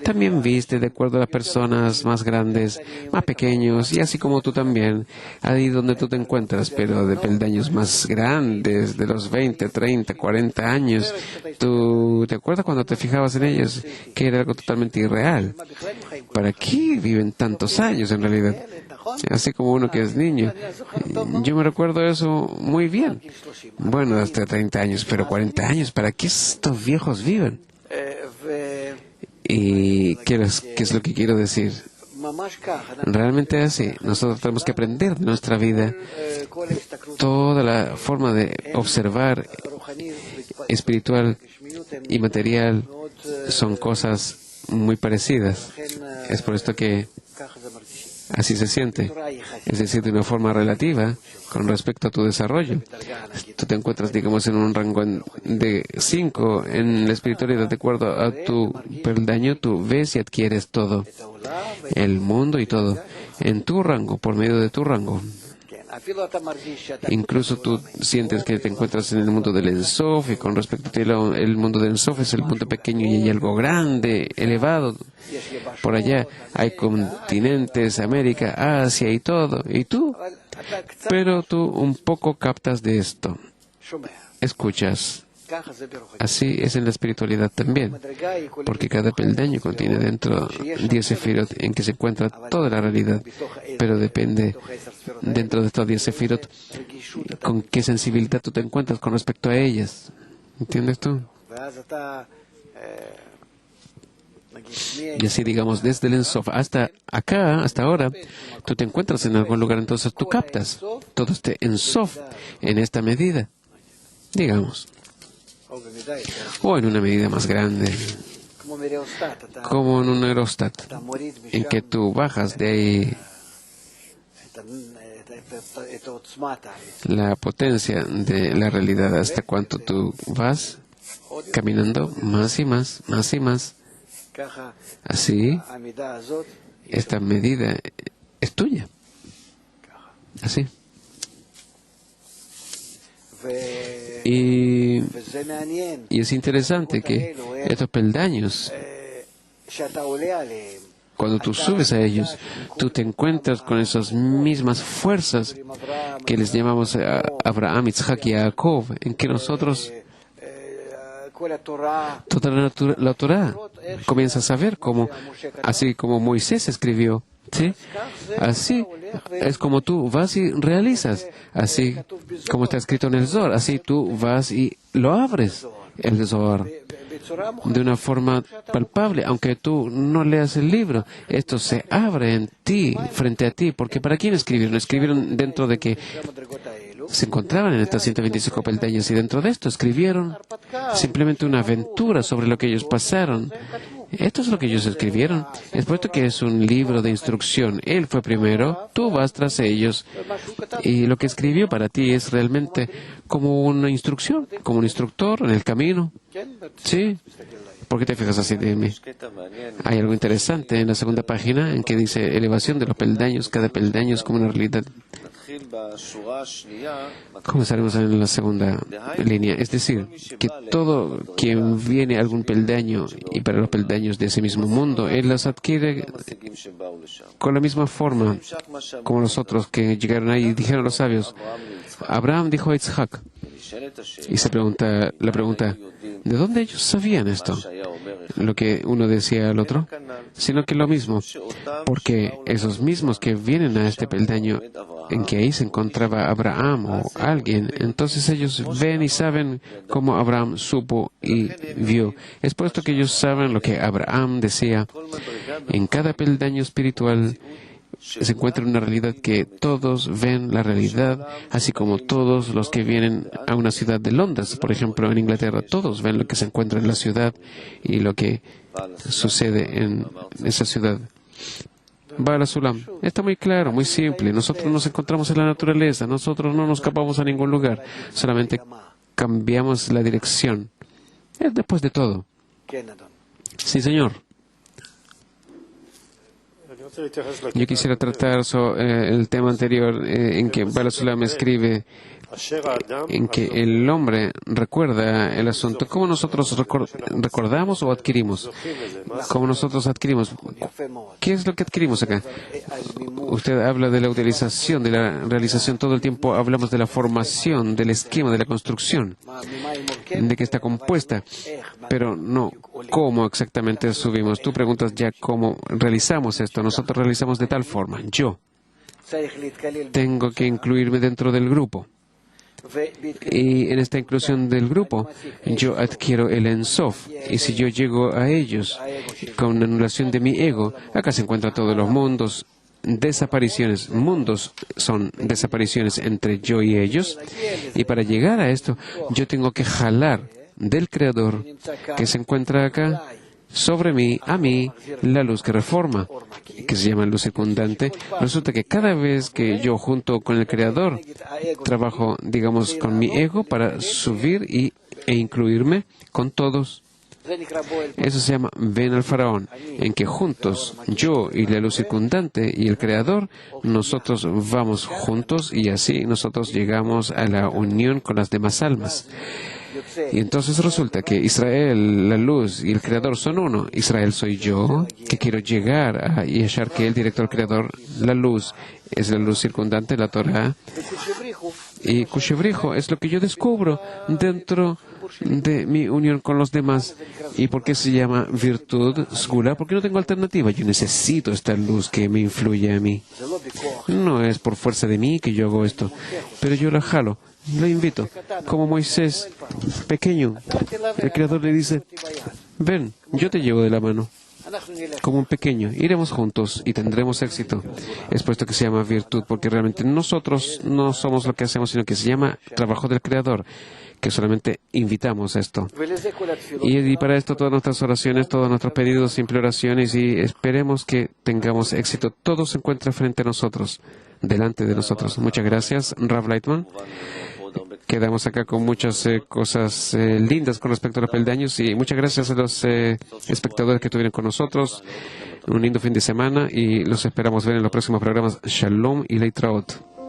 también viste de acuerdo a las personas más grandes, más pequeños y así como tú también, ahí donde tú te encuentras, pero de peldaños más grandes, de los 20, 30, 40 años, ¿tú te acuerdas cuando te fijabas en ellos? Que era algo totalmente irreal. ¿Para qué viven tantos años en realidad? Así como uno que es niño. Yo me recuerdo eso muy bien. Bueno, hasta 30 años, pero 40 años, ¿para qué estos viejos viven? ¿Y qué es lo que quiero decir? Realmente es así. Nosotros tenemos que aprender de nuestra vida. Toda la forma de observar espiritual y material son cosas muy parecidas. Es por esto que así se siente, es decir, de una forma relativa con respecto a tu desarrollo. Tú te encuentras, digamos, en un rango de 5 en la espiritualidad, de acuerdo a tu peldaño, tú ves y adquieres todo, el mundo y todo, en tu rango, por medio de tu rango. Incluso tú sientes que te encuentras en el mundo del Ein Sof, y con respecto a ti el mundo del Ein Sof es el mundo pequeño y hay algo grande, elevado. Por allá hay continentes, América, Asia y todo. Y tú, pero tú un poco captas de esto. Escuchas. Así es en la espiritualidad también, porque cada peldaño contiene dentro 10 sefirot en que se encuentra toda la realidad, pero depende dentro de estos 10 sefirot con qué sensibilidad tú te encuentras con respecto a ellas. ¿Entiendes tú? Y así, digamos, desde el Ein Sof hasta acá, hasta ahora, tú te encuentras en algún lugar, entonces tú captas todo este Ein Sof en esta medida, digamos. O en una medida más grande, como en un aerostat, en que tú bajas de ahí la potencia de la realidad hasta cuanto tú vas caminando más y más, más y más. Así, esta medida es tuya. Así. Y es interesante que estos peldaños, cuando tú subes a ellos, tú te encuentras con esas mismas fuerzas que les llamamos a Abraham, Isaac y Jacob, en que nosotros, toda la Torah, comienzas a ver como, así como Moisés escribió. ¿Sí? Así es como tú vas y realizas, así como está escrito en el Zohar, así tú vas y lo abres, el Zohar, de una forma palpable, aunque tú no leas el libro, esto se abre en ti, frente a ti, porque ¿para quién escribieron? Escribieron dentro de que se encontraban en estas 125 peldaños y dentro de esto escribieron simplemente una aventura sobre lo que ellos pasaron. Esto es lo que ellos escribieron. Es puesto que es un libro de instrucción. Él fue primero, tú vas tras ellos. Y lo que escribió para ti es realmente como una instrucción, como un instructor en el camino. ¿Sí? ¿Por qué te fijas así de mí? Hay algo interesante en la segunda página en que dice elevación de los peldaños. Cada peldaño es como una realidad. Comenzaremos en la segunda línea. Es decir, que todo quien viene a algún peldaño y para los peldaños de ese mismo mundo, él las adquiere con la misma forma como los otros que llegaron ahí y dijeron los sabios. Abraham dijo a Isaac. Y se pregunta, la pregunta, ¿de dónde ellos sabían esto? Lo que uno decía al otro, sino que lo mismo, porque esos mismos que vienen a este peldaño en que ahí se encontraba Abraham o alguien, entonces ellos ven y saben cómo Abraham supo y vio. Es puesto que ellos saben lo que Abraham decía. En cada peldaño espiritual se encuentra una realidad que todos ven la realidad, así como todos los que vienen a una ciudad de Londres, por ejemplo, en Inglaterra, todos ven lo que se encuentra en la ciudad y lo que sucede en esa ciudad. Bala Sulam. Está muy claro, muy simple. Nosotros nos encontramos en la naturaleza, nosotros no nos escapamos a ningún lugar, solamente cambiamos la dirección. Es después de todo. Sí, señor. Yo quisiera tratar el tema anterior en que Baal Sulam escribe en que el hombre recuerda el asunto. ¿Cómo nosotros recordamos o adquirimos? ¿Cómo nosotros adquirimos? ¿Qué es lo que adquirimos acá? Usted habla de la utilización, de la realización. Todo el tiempo hablamos de la formación, del esquema, de la construcción, de que está compuesta, pero no cómo exactamente subimos. Tú preguntas ya cómo realizamos esto. Nosotros realizamos de tal forma. Yo tengo que incluirme dentro del grupo. Y en esta inclusión del grupo, yo adquiero el Ensof. Y si yo llego a ellos con anulación de mi ego, acá se encuentran todos los mundos, desapariciones. Mundos son desapariciones entre yo y ellos. Y para llegar a esto, yo tengo que jalar del Creador que se encuentra acá sobre mí, a mí, la luz que reforma, que se llama luz circundante. Resulta que cada vez que yo junto con el Creador trabajo, digamos, con mi ego para subir e incluirme con todos. Eso se llama Ben al Faraón, en que juntos, yo y la luz circundante y el Creador, nosotros vamos juntos y así nosotros llegamos a la unión con las demás almas. Y entonces resulta que Israel, la luz y el Creador son uno. Israel soy yo, que quiero llegar a Yeshar, que el director creador, la luz, es la luz circundante, la Torah. Y Kushebrijo es lo que yo descubro dentro de mi unión con los demás. ¿Y por qué se llama virtud, Sgula? Porque no tengo alternativa. Yo necesito esta luz que me influye a mí. No es por fuerza de mí que yo hago esto, pero yo la jalo. Lo invito, como Moisés, pequeño. El Creador le dice, ven, yo te llevo de la mano. Como un pequeño, iremos juntos y tendremos éxito. Es puesto que se llama virtud, porque realmente nosotros no somos lo que hacemos, sino que se llama trabajo del Creador, que solamente invitamos esto. Y para esto todas nuestras oraciones, todos nuestros pedidos, imploraciones, y esperemos que tengamos éxito. Todo se encuentra frente a nosotros, delante de nosotros. Muchas gracias, Rav Leitman. Quedamos acá con muchas cosas lindas con respecto a los peldaños y muchas gracias a los espectadores que estuvieron con nosotros. Un lindo fin de semana y los esperamos ver en los próximos programas. Shalom y Leitraot.